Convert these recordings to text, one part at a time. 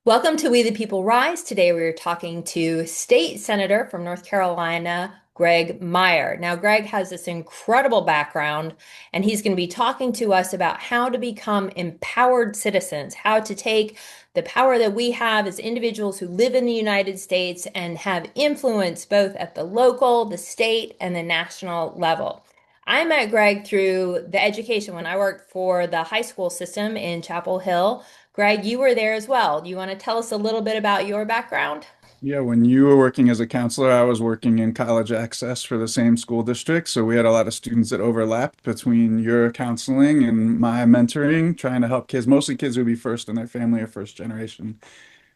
Welcome to We the People Rise. Today we are talking to State Senator from North Carolina, Graig Meyer. Now, Graig has this incredible background, and he's going to be talking to us about how to become empowered citizens, how to take the power that we have as individuals who live in the United States and have influence both at the local, the state, and the national level. I met Graig through the education when I worked for the high school system in Chapel Hill. Graig, you were there as well. Do you want to tell us a little bit about your background? Yeah, when you were working as a counselor, I was working in college access for the same school district. So we had a lot of students that overlapped between your counseling and my mentoring, trying to help kids, mostly kids who would be first in their family or first generation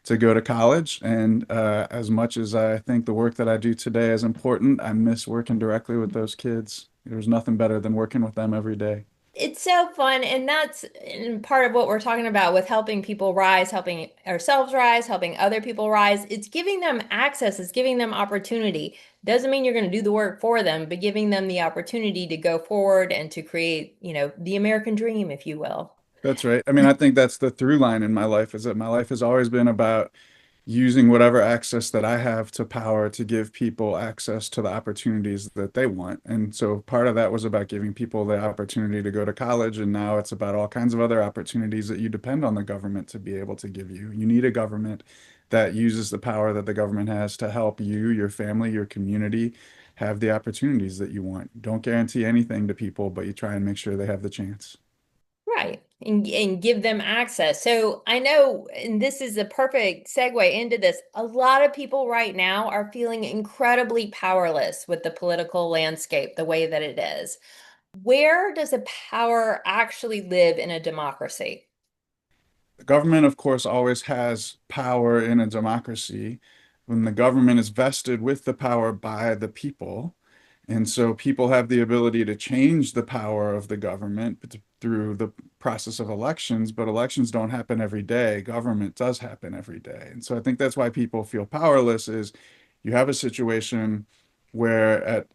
to go to college. And as much as I think the work that I do today is important, I miss working directly with those kids. There's nothing better than working with them every day. It's so fun, and that's part of what we're talking about with helping people rise, helping ourselves rise, helping other people rise. It's giving them access, it's giving them opportunity. Doesn't mean you're going to do the work for them, but giving them the opportunity to go forward and to create, the American dream, if you will. That's right. I mean, I think that's the through line in my life is that my life has always been about using whatever access that I have to power to give people access to the opportunities that they want. And so part of that was about giving people the opportunity to go to college. And now it's about all kinds of other opportunities that you depend on the government to be able to give you. You need a government that uses the power that the government has to help you, your family, your community have the opportunities that you want. Don't guarantee anything to people, but you try and make sure they have the chance. Right. And give them access. So I know, and this is a perfect segue into this, a lot of people right now are feeling incredibly powerless with the political landscape the way that it is. Where does the power actually live in a democracy? The government, of course, always has power in a democracy when the government is vested with the power by the people. And so people have the ability to change the power of the government through the process of elections, but elections don't happen every day. Government does happen every day. And so I think that's why people feel powerless is you have a situation where at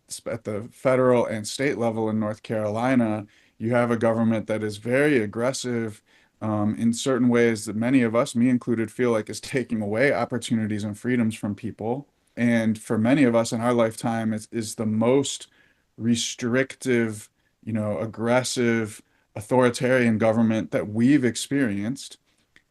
the federal and state level in North Carolina, you have a government that is very aggressive in certain ways that many of us, me included, feel like is taking away opportunities and freedoms from people. And for many of us in our lifetime, is the most restrictive, aggressive, authoritarian government that we've experienced.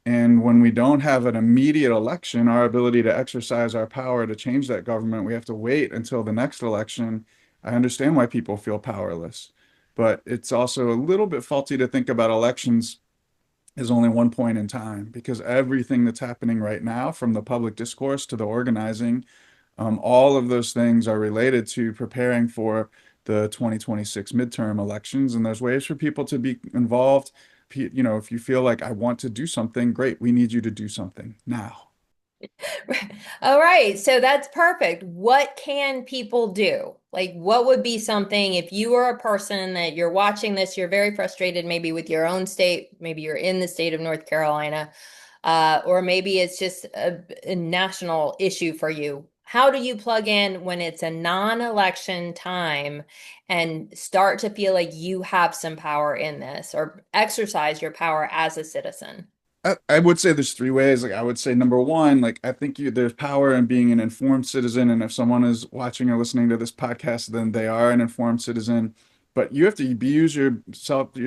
And when we don't have an immediate election, our ability to exercise our power to change that government, we have to wait until the next election. I understand why people feel powerless, but it's also a little bit faulty to think about elections is only one point in time because everything that's happening right now, from the public discourse to the organizing, all of those things are related to preparing for the 2026 midterm elections. And there's ways for people to be involved. If you feel like I want to do something, great, we need you to do something now. All right, so that's perfect. What can people do? Like, what would be something if you were a person that you're watching this, you're very frustrated maybe with your own state, maybe you're in the state of North Carolina, or maybe it's just a national issue for you. How do you plug in when it's a non-election time and start to feel like you have some power in this or exercise your power as a citizen? I would say there's three ways. Like I would say number one, like I think there's power in being an informed citizen. And if someone is watching or listening to this podcast, then they are an informed citizen. But you have to use your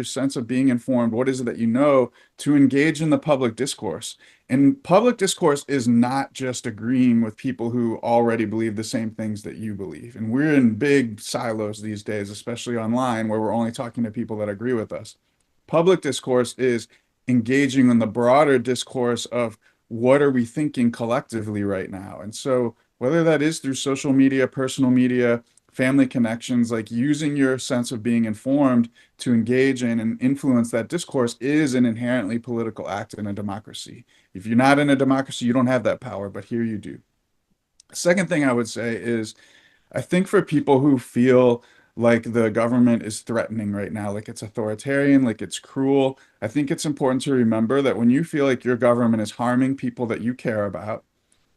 sense of being informed. What is it that you know to engage in the public discourse? And public discourse is not just agreeing with people who already believe the same things that you believe. And we're in big silos these days, especially online, where we're only talking to people that agree with us. Public discourse is engaging in the broader discourse of what are we thinking collectively right now. And so whether that is through social media, personal media, family connections, like using your sense of being informed to engage in and influence that discourse is an inherently political act in a democracy. If you're not in a democracy, you don't have that power, but here you do. Second thing I would say is I think for people who feel like the government is threatening right now, like it's authoritarian, like it's cruel, I think it's important to remember that when you feel like your government is harming people that you care about,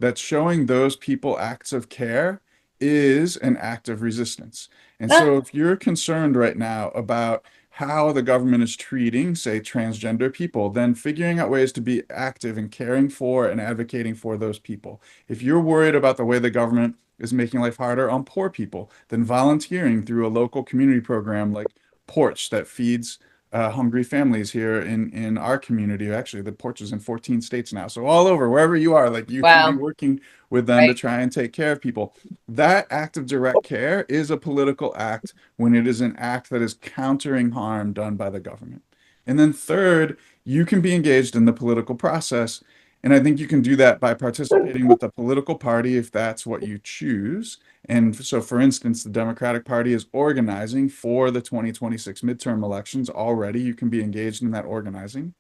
that showing those people acts of care is an act of resistance. And so if you're concerned right now about how the government is treating, say, transgender people, then figuring out ways to be active in caring for and advocating for those people. If you're worried about the way the government is making life harder on poor people, then volunteering through a local community program like Porch that feeds hungry families here in our community. Actually, the Porch is in 14 states now. So all over, wherever you are, like you can be Wow. working with them to Right. try and take care of people. That act of direct care is a political act when it is an act that is countering harm done by the government. And then third, you can be engaged in the political process. And I think you can do that by participating with the political party if that's what you choose. And so, for instance, the Democratic Party is organizing for the 2026 midterm elections already. You can be engaged in that organizing.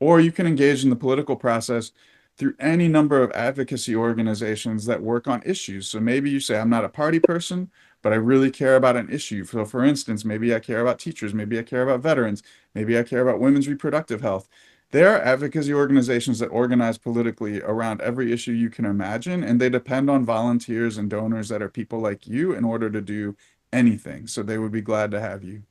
Or you can engage in the political process through any number of advocacy organizations that work on issues. So maybe you say, I'm not a party person, but I really care about an issue. So, for instance, maybe I care about teachers, maybe I care about veterans, maybe I care about women's reproductive health. There are advocacy organizations that organize politically around every issue you can imagine, and they depend on volunteers and donors that are people like you in order to do anything. So they would be glad to have you.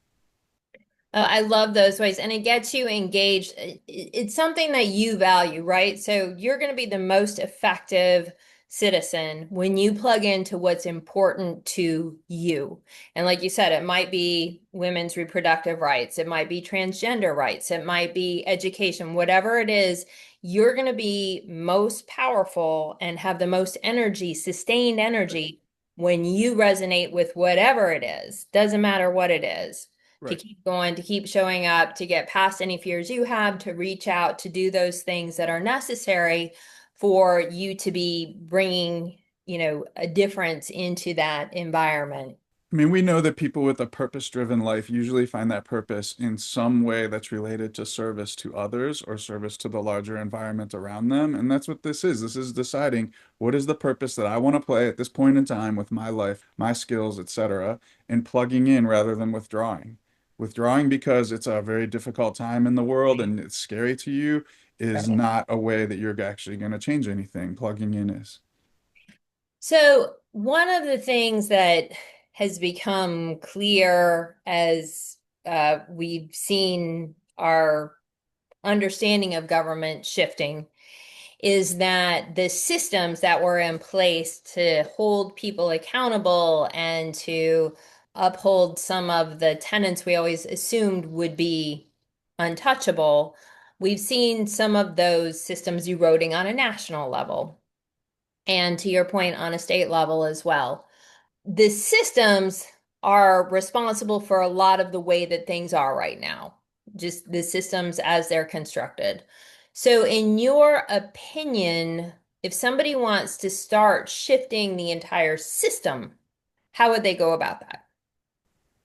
I love those ways, and it gets you engaged. It's something that you value, right? So you're going to be the most effective citizen when you plug into what's important to you. And like you said, it might be women's reproductive rights, it might be transgender rights, it might be education, whatever it is, you're going to be most powerful and have the most energy, sustained energy when you resonate with whatever it is. Doesn't matter what it is, to Right. keep going, to keep showing up, to get past any fears you have, to reach out, to do those things that are necessary for you to be bringing, a difference into that environment. I mean, we know that people with a purpose-driven life usually find that purpose in some way that's related to service to others or service to the larger environment around them. And that's what this is. This is deciding what is the purpose that I want to play at this point in time with my life, my skills, etc., and plugging in rather than withdrawing. Withdrawing because it's a very difficult time in the world and it's scary to you is Right. not a way that you're actually going to change anything. Plugging in is. So, one of the things that has become clear as we've seen our understanding of government shifting is that the systems that were in place to hold people accountable and to uphold some of the tenets we always assumed would be untouchable, we've seen some of those systems eroding on a national level. And to your point, on a state level as well. The systems are responsible for a lot of the way that things are right now, just the systems as they're constructed. So, in your opinion, if somebody wants to start shifting the entire system, how would they go about that?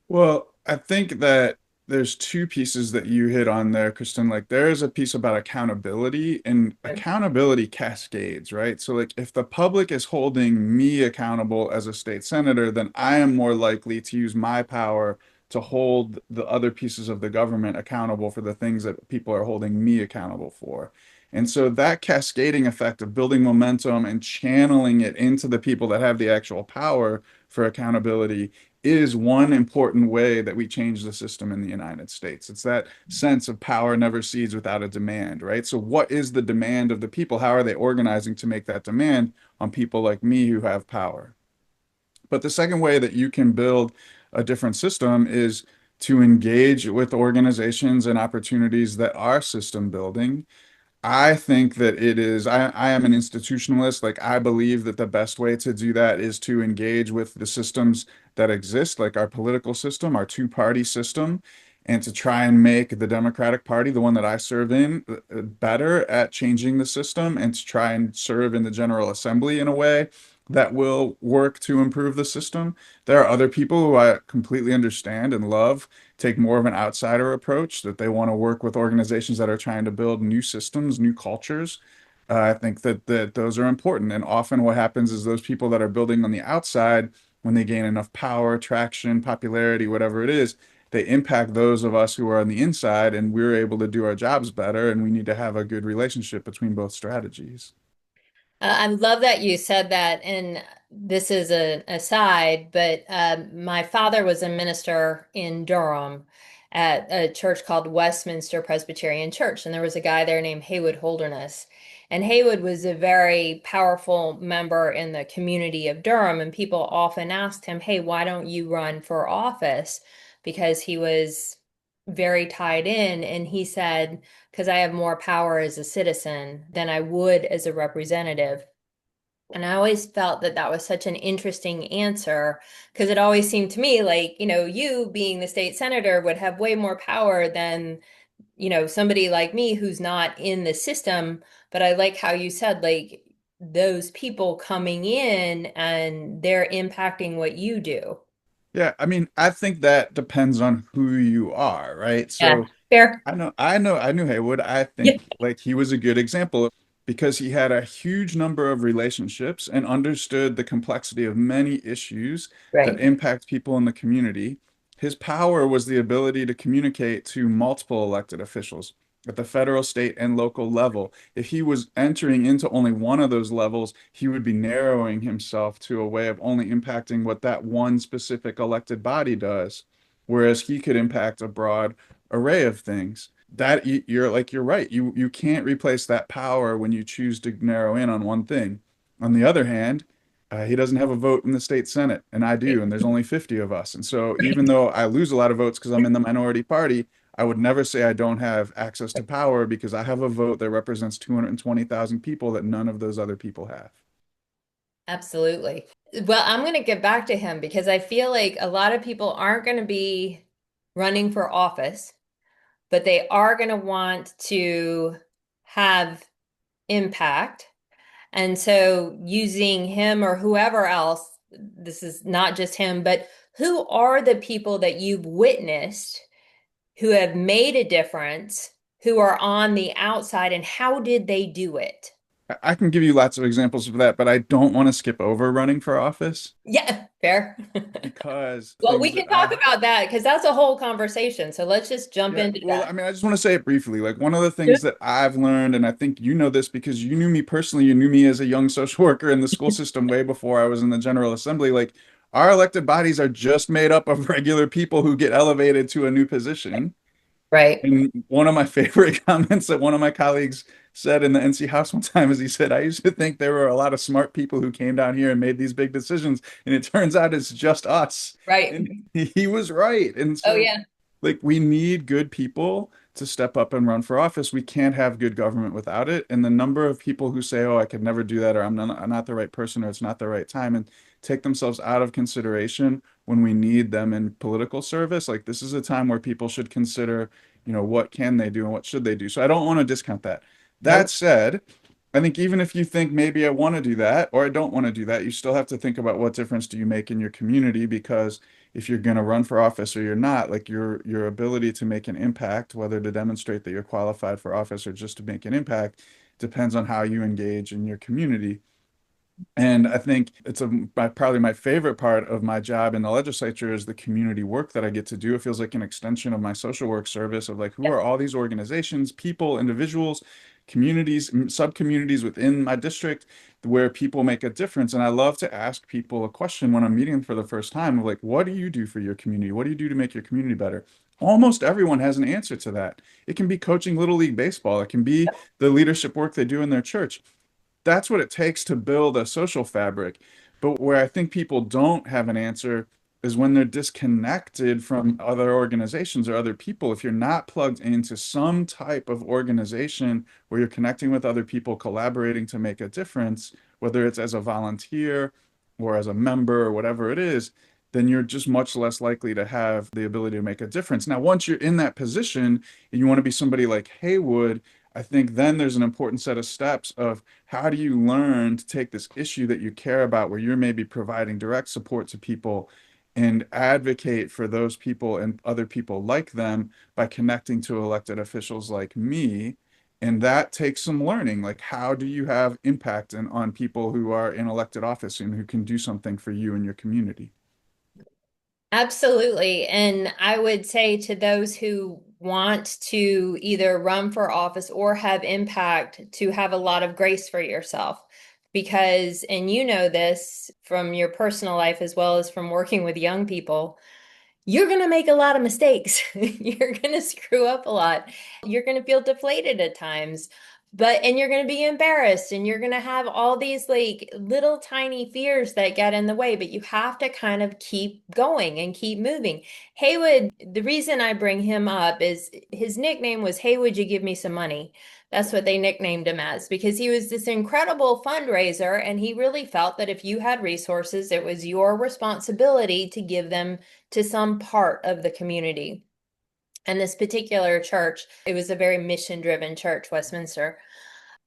Well, I think that there's two pieces that you hit on there, Kristen. Like there is a piece about accountability and accountability cascades, right? So like if the public is holding me accountable as a state senator, then I am more likely to use my power to hold the other pieces of the government accountable for the things that people are holding me accountable for. And so that cascading effect of building momentum and channeling it into the people that have the actual power for accountability is one important way that we change the system in the United States. It's that sense of power never cedes without a demand, right? So, what is the demand of the people? How are they organizing to make that demand on people like me who have power? But the second way that you can build a different system is to engage with organizations and opportunities that are system building. I think that I am an institutionalist. Like, I believe that the best way to do that is to engage with the systems that exist, like our political system, our two-party system, and to try and make the Democratic Party, the one that I serve in, better at changing the system and to try and serve in the General Assembly in a way that will work to improve the system. There are other people who I completely understand and love take more of an outsider approach, that they want to work with organizations that are trying to build new systems, new cultures. I think that those are important. And often what happens is those people that are building on the outside, when they gain enough power, traction, popularity, whatever it is, they impact those of us who are on the inside, and we're able to do our jobs better. And we need to have a good relationship between both strategies. I love that you said that. And this is a aside, but my father was a minister in Durham. at a church called Westminster Presbyterian Church. And there was a guy there named Haywood Holderness. And Haywood was a very powerful member in the community of Durham. And people often asked him, hey, why don't you run for office? Because he was very tied in. And he said, because I have more power as a citizen than I would as a representative. And I always felt that that was such an interesting answer because it always seemed to me like, you being the state senator would have way more power than, somebody like me who's not in the system. But I like how you said, like, those people coming in and they're impacting what you do. Yeah, I mean, I think that depends on who you are, right? Yeah, So fair. I knew Haywood. I Yeah, think like he was a good example because he had a huge number of relationships and understood the complexity of many issues that right. impact people in the community. His power was the ability to communicate to multiple elected officials at the federal, state, and local level. If he was entering into only one of those levels, he would be narrowing himself to a way of only impacting what that one specific elected body does, whereas he could impact a broad array of things. That you're right. You can't replace that power when you choose to narrow in on one thing. On the other hand, he doesn't have a vote in the state Senate, and I do, and there's only 50 of us. And so even though I lose a lot of votes because I'm in the minority party, I would never say I don't have access to power because I have a vote that represents 220,000 people that none of those other people have. Absolutely. Well, I'm going to get back to him because I feel like a lot of people aren't going to be running for office, but they are going to want to have impact. And so using him or whoever else, this is not just him, but who are the people that you've witnessed who have made a difference, who are on the outside, and how did they do it? I can give you lots of examples of that, but I don't want to skip over running for office Yeah, fair. because Well, we things can that talk I've about that because that's a whole conversation. So let's just jump Yeah, into well, that. I mean, I just want to say it briefly. Like one of the Yeah. things that I've learned, and I think you know this because you knew me personally, you knew me as a young social worker in the school system way before I was in the General Assembly. Like our elected bodies are just made up of regular people who get elevated to a new position. Right, And one of my favorite comments that one of my colleagues said in the NC House one time is he said, I used to think there were a lot of smart people who came down here and made these big decisions, and it turns out it's just us. right. And he was right. And Oh, so, yeah, like, we need good people to step up and run for office. We can't have good government without it. And the number of people who say, oh, I could never do that, or I'm not the right person, or it's not the right time, and take themselves out of consideration when we need them in political service, like, this is a time where people should consider what can they do and what should they do. So I don't want to discount that. That nope, said, I think even if you think maybe I want to do that or I don't want to do that, you still have to think about what difference do you make in your community, because if you're going to run for office or you're not, like your ability to make an impact, whether to demonstrate that you're qualified for office or just to make an impact, depends on how you engage in your community. And I think it's probably my favorite part of my job in the legislature is the community work that I get to do. It feels like an extension of my social work service of like, who yep, are all these organizations, people, individuals, communities, sub-communities within my district where people make a difference. And I love to ask people a question when I'm meeting them for the first time of like, what do you do for your community? What do you do to make your community better? Almost everyone has an answer to that. It can be coaching Little League Baseball. It can be the leadership work they do in their church. That's what it takes to build a social fabric. But where I think people don't have an answer is when they're disconnected from other organizations or other people. If you're not plugged into some type of organization where you're connecting with other people, collaborating to make a difference, whether it's as a volunteer or as a member or whatever it is, then you're just much less likely to have the ability to make a difference. Now, once you're in that position and you want to be somebody like Haywood, I think then there's an important set of steps of how do you learn to take this issue that you care about, where you're maybe providing direct support to people, and advocate for those people and other people like them by connecting to elected officials like me. And that takes some learning. Like, how do you have impact on people who are in elected office and who can do something for you and your community? absolutely. And I would say to those who want to either run for office or have impact, to have a lot of grace for yourself. Because, and you know this from your personal life as well as from working with young people, you're going to make a lot of mistakes. You're going to screw up a lot. You're going to feel deflated at times. And you're going to be embarrassed and you're going to have all these like little tiny fears that get in the way, but you have to kind of keep going and keep moving. Haywood, the reason I bring him up is his nickname was, Hey, would you give me some money? That's what they nicknamed him as because he was this incredible fundraiser and he really felt that if you had resources, it was your responsibility to give them to some part of the community. And this particular church, it was a very mission-driven church, Westminster,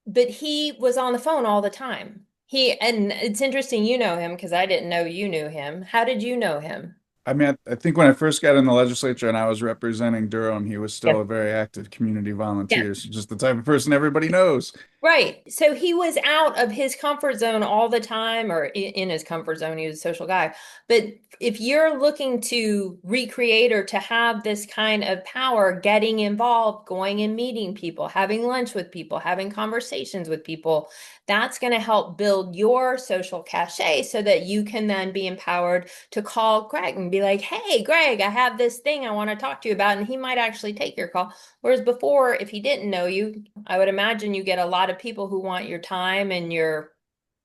but he was on the phone all the time. And it's interesting you know him because I didn't know you knew him. How did you know him? I mean, I think when I first got in the legislature and I was representing Durham, he was still Yes. a very active community Yes. volunteer. So just the type of person everybody knows. Right. So he was out of his comfort zone all the time, or in his comfort zone. He was a social guy. But if you're looking to recreate or to have this kind of power, getting involved, going and meeting people, having lunch with people, having conversations with people, that's going to help build your social cachet so that you can then be empowered to call Greg and be like, Hey, Greg, I have this thing I want to talk to you about. And he might actually take your call. Whereas before, if he didn't know you, I would imagine you get a lot of people who want your time and your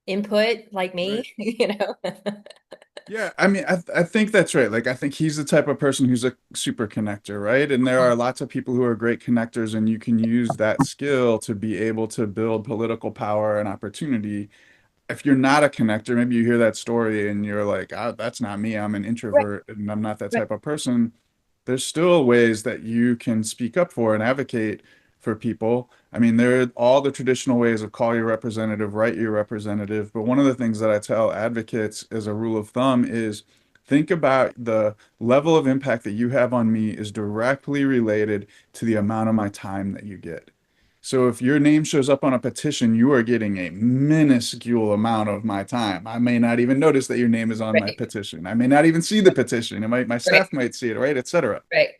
input, like Right. me, you know? Yeah, I mean, I think that's right. Like, I think he's the type of person who's a super connector, right? And there are lots of people who are great connectors, and you can use that skill to be able to build political power and opportunity. If you're not a connector, maybe you hear that story and you're like, oh, that's not me. I'm an Right, introvert and I'm not that right. type of person. There's still ways that you can speak up for and advocate for people. I mean, there are all the traditional ways of call your representative, write your representative. But one of the things that I tell advocates as a rule of thumb is think about the level of impact that you have on me is directly related to the amount of my time that you get. So if your name shows up on a petition, you are getting a minuscule amount of my time. I may not even notice that your name is on my Right, petition. I may not even see the petition. My right, staff might see it, right, et cetera. right.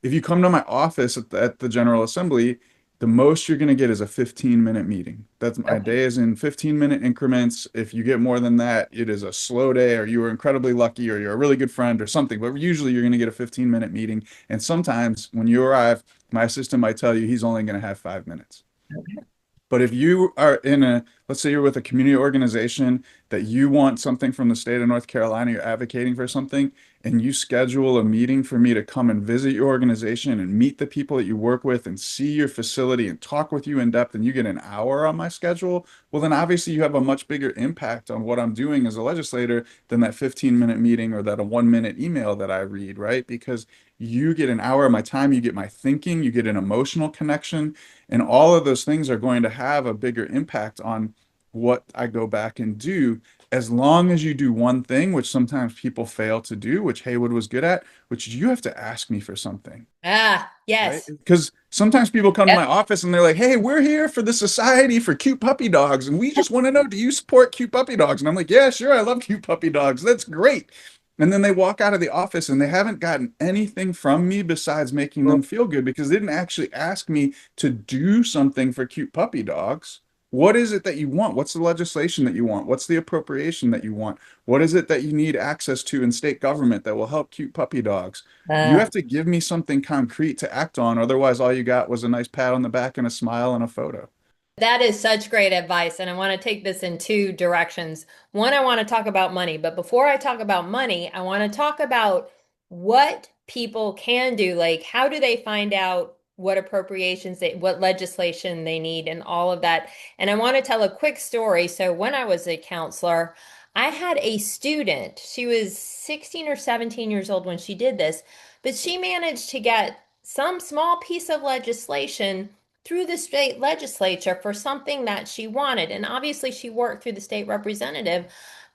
If you come to my office at the General Assembly, the most you're going to get is a 15-minute meeting. That's my Okay. day is in 15-minute increments. If you get more than that, it is a slow day, or you were incredibly lucky, or you're a really good friend, or something. But usually you're going to get a 15-minute meeting. And sometimes when you arrive, my assistant might tell you he's only going to have 5 minutes. Okay. But if you are in let's say you're with a community organization that you want something from the state of North Carolina, you're advocating for something, and you schedule a meeting for me to come and visit your organization and meet the people that you work with and see your facility and talk with you in depth, and you get an hour on my schedule, well, then obviously you have a much bigger impact on what I'm doing as a legislator than that 15-minute meeting or that a 1 minute email that I read, right? Because you get an hour of my time, you get my thinking, you get an emotional connection. And all of those things are going to have a bigger impact on what I go back and do, as long as you do one thing, which sometimes people fail to do, which Haywood was good at, which is you have to ask me for something, Ah, right? yes. Because sometimes people come to Yep. my office and they're like, hey, we're here for the Society for Cute Puppy Dogs, and we just want to know, do you support cute puppy dogs? And I'm like, yeah, sure, I love cute puppy dogs. That's great. And then they walk out of the office and they haven't gotten anything from me besides making them feel good because they didn't actually ask me to do something for cute puppy dogs. What is it that you want? What's the legislation that you want? What's the appropriation that you want? What is it that you need access to in state government that will help cute puppy dogs? You Uh, have to give me something concrete to act on. Otherwise, all you got was a nice pat on the back and a smile and a photo. That is such great advice. And I want to take this in two directions. One, I want to talk about money. But before I talk about money, I want to talk about what people can do. Like, how do they find out what appropriations what legislation they need, and all of that. And I want to tell a quick story. So, when I was a counselor, I had a student. She was 16 or 17 years old when she did this, but she managed to get some small piece of legislation through the state legislature for something that she wanted. And obviously, she worked through the state representative.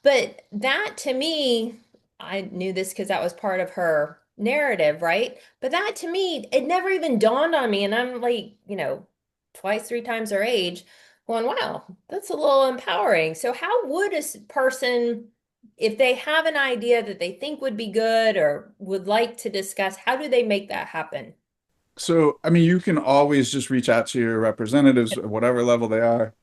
But that to me, I knew this because that was part of her narrative, right? But that to me, it never even dawned on me. And I'm like, twice, three times her age, going, wow, that's a little empowering. So, how would a person, if they have an idea that they think would be good or would like to discuss, how do they make that happen? So, I mean, you can always just reach out to your representatives at whatever level they are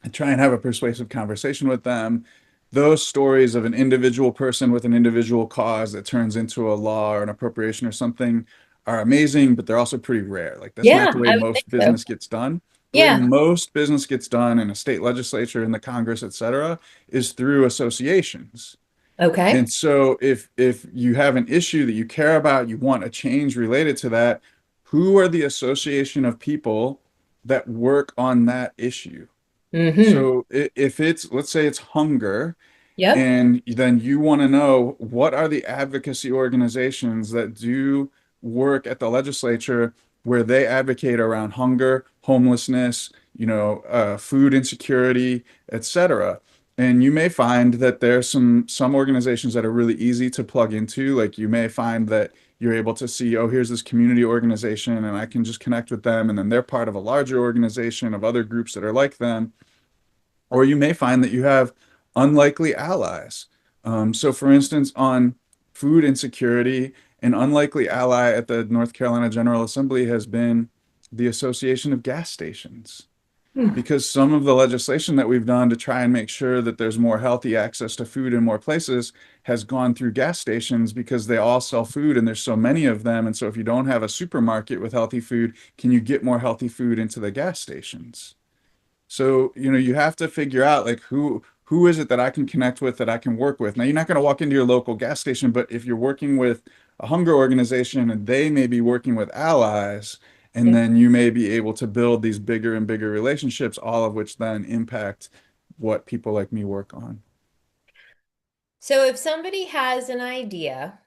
and try and have a persuasive conversation with them. those stories of an individual person with an individual cause that turns into a law or an appropriation or something are amazing, but they're also pretty rare. Like that's not Yeah, the way I would think most so. business gets done. The way Yeah. most business gets done in a state legislature, in the Congress, et cetera, is through associations. Okay. And so if you have an issue that you care about, you want a change related to that, who are the association of people that work on that issue? Mm-hmm. So if it's, let's say it's hunger, Yep. and then you want to know what are the advocacy organizations that do work at the legislature where they advocate around hunger, homelessness, food insecurity, etc. And you may find that there's some organizations that are really easy to plug into. Like you may find that you're able to see, oh, here's this community organization, and I can just connect with them, and then they're part of a larger organization of other groups that are like them. Or you may find that you have unlikely allies. So, for instance, on food insecurity, an unlikely ally at the North Carolina General Assembly has been the Association of Gas Stations. Hmm. Because some of the legislation that we've done to try and make sure that there's more healthy access to food in more places has gone through gas stations because they all sell food and there's so many of them. And so, if you don't have a supermarket with healthy food, can you get more healthy food into the gas stations? So, you have to figure out like who is it that I can connect with, that I can work with. Now, you're not going to walk into your local gas station, but if you're working with a hunger organization and they may be working with allies, and Yeah. then you may be able to build these bigger and bigger relationships, all of which then impact what people like me work on. So if somebody has an idea,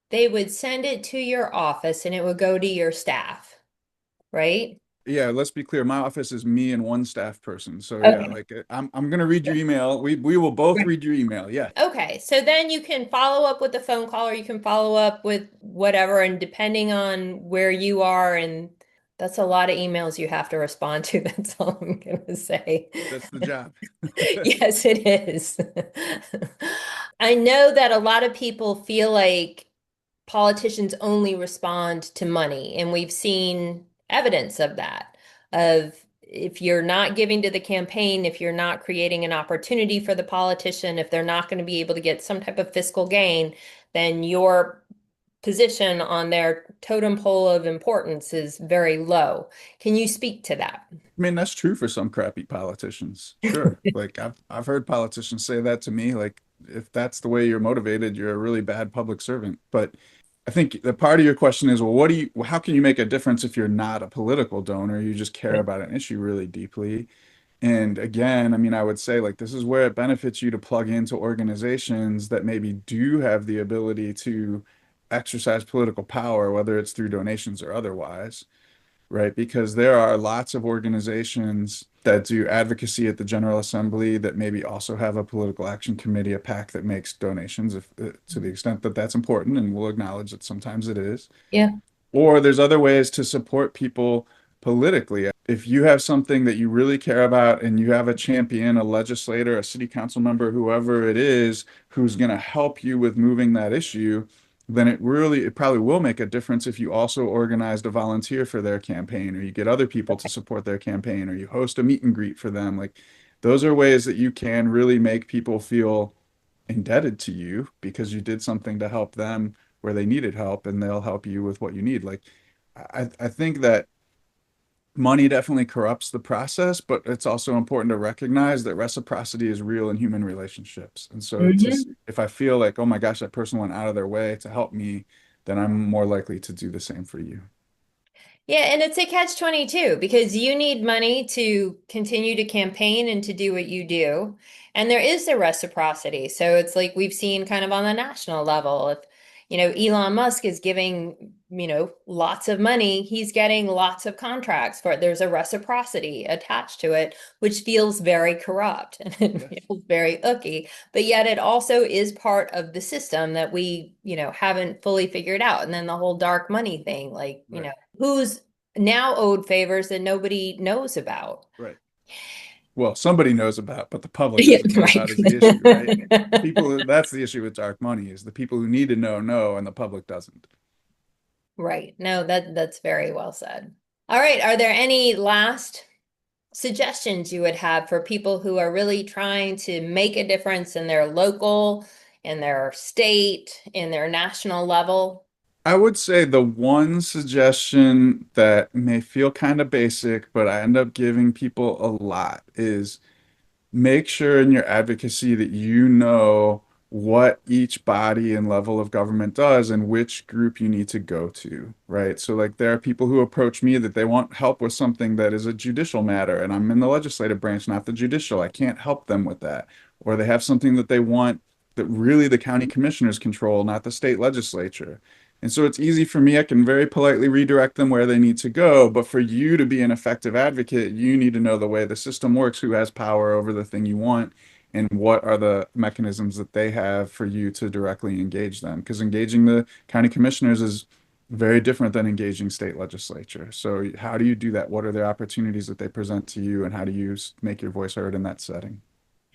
they would send it to your office and it would go to your staff, right? Yeah, let's be clear. My office is me and one staff person. So yeah, Okay. like I'm gonna read your email. We will both read your email. Yeah. Okay, so then you can follow up with a phone call or you can follow up with whatever, and depending on where you are, and that's a lot of emails you have to respond to. That's all I'm gonna say. That's the job. Yes, it is. I know that a lot of people feel like politicians only respond to money, and we've seen evidence of that. Of if you're not giving to the campaign, if you're not creating an opportunity for the politician, if they're not going to be able to get some type of fiscal gain, then your position on their totem pole of importance is very low. Can you speak to that? I mean, that's true for some crappy politicians. Sure. Like I've heard politicians say that to me, like if that's the way you're motivated, you're a really bad public servant. But I think the part of your question is, well, how can you make a difference if you're not a political donor? You just care about an issue really deeply. And again, I mean, I would say like this is where it benefits you to plug into organizations that maybe do have the ability to exercise political power, whether it's through donations or otherwise, right? Because there are lots of organizations that do advocacy at the General Assembly that maybe also have a political action committee, a PAC that makes donations if, to the extent that that's important, and we'll acknowledge that sometimes it is. Yeah. Or there's other ways to support people politically. If you have something that you really care about and you have a champion, a legislator, a city council member, whoever it is, who's going to help you with moving that issue, then it probably will make a difference if you also organized a volunteer for their campaign, or you get other people to support their campaign, or you host a meet and greet for them. Like those are ways that you can really make people feel indebted to you because you did something to help them where they needed help, and they'll help you with what you need. Like I think that money definitely corrupts the process, but it's also important to recognize that reciprocity is real in human relationships. And so Mhm. if I feel like, oh my gosh, that person went out of their way to help me, then I'm more likely to do the same for you. Yeah, and it's a catch-22 because you need money to continue to campaign and to do what you do. And there is the reciprocity. So it's like we've seen kind of on the national level. If, Elon Musk is giving, lots of money, he's getting lots of contracts for it. There's a reciprocity attached to it, which feels very corrupt and it Yes. feels very icky. But yet it also is part of the system that we, haven't fully figured out. And then the whole dark money thing, like, Right. who's now owed favors that nobody knows about. Right. Well, somebody knows about, but the public Yeah, doesn't know about is the issue, right? The right. people, that's the issue with dark money is the people who need to know, and the public doesn't. Right. No, that's very well said. All right. Are there any last suggestions you would have for people who are really trying to make a difference in their local, in their state, in their national level? I would say the one suggestion that may feel kind of basic, but I end up giving people a lot is make sure in your advocacy that you know what each body and level of government does and which group you need to go to, right? So, like, there are people who approach me that they want help with something that is a judicial matter, and I'm in the legislative branch, not the judicial. I can't help them with that. Or they have something that they want that really the county commissioners control, not the state legislature. And so it's easy for me. I can very politely redirect them where they need to go. But for you to be an effective advocate, you need to know the way the system works, who has power over the thing you want, and what are the mechanisms that they have for you to directly engage them. Because engaging the county commissioners is very different than engaging state legislature. So how do you do that? What are the opportunities that they present to you, and how do you make your voice heard in that setting?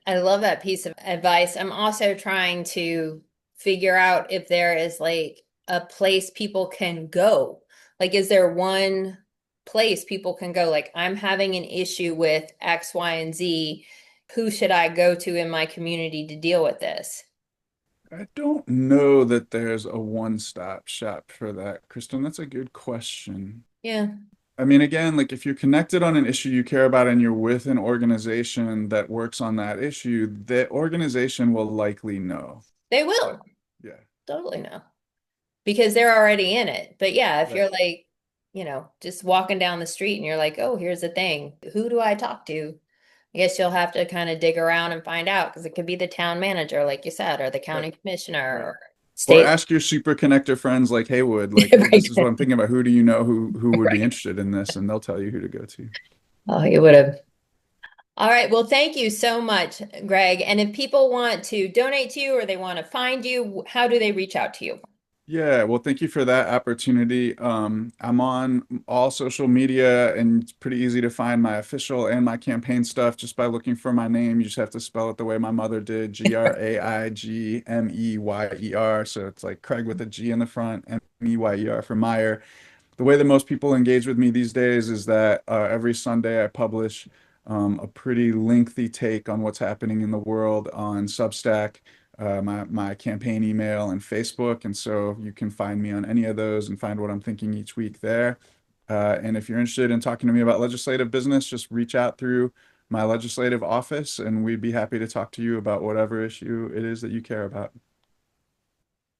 I love that piece of advice. I'm also trying to figure out if there is like a place people can go. Like, is there one place people can go? Like, I'm having an issue with X, Y, and Z. Who should I go to in my community to deal with this? I don't know that there's a one-stop shop for that, Kristen. That's a good question. Yeah, I mean, again, like if you're connected on an issue you care about and you're with an organization that works on that issue, the organization will likely know. they Like, will. yeah, Totally know. Because they're already in it. But yeah, if right, you're like, just walking down the street and you're like, oh, here's the thing. Who do I talk to? I guess you'll have to kind of dig around and find out because it could be the town manager, like you said, or the right, county commissioner right. or Or state. ask your super connector friends like Haywood, like, hey, Right. this is what I'm thinking about. Who do you know who would be Right. interested in this? And they'll tell you who to go to. Oh, you would have. All right. Well, thank you so much, Greg. And if people want to donate to you or they want to find you, how do they reach out to you? Yeah, well, thank you for that opportunity. I'm on all social media and it's pretty easy to find my official and my campaign stuff just by looking for my name. You just have to spell it the way my mother did, Graigmeyer. So it's like Craig with a G in the front, Meyer for Meyer. The way that most people engage with me these days is that every Sunday I publish a pretty lengthy take on what's happening in the world on Substack, my campaign email, and Facebook. And so you can find me on any of those and find what I'm thinking each week there. And if you're interested in talking to me about legislative business, just reach out through my legislative office, and we'd be happy to talk to you about whatever issue it is that you care about.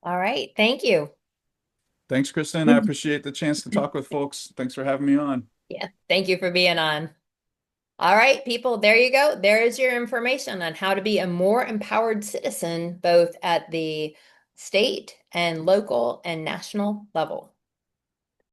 All right. Thank you. Thanks, Kristen. I appreciate the chance to talk with folks. Thanks for having me on. Yeah. Thank you for being on. All right, people, there you go. There is your information on how to be a more empowered citizen, both at the state and local and national level.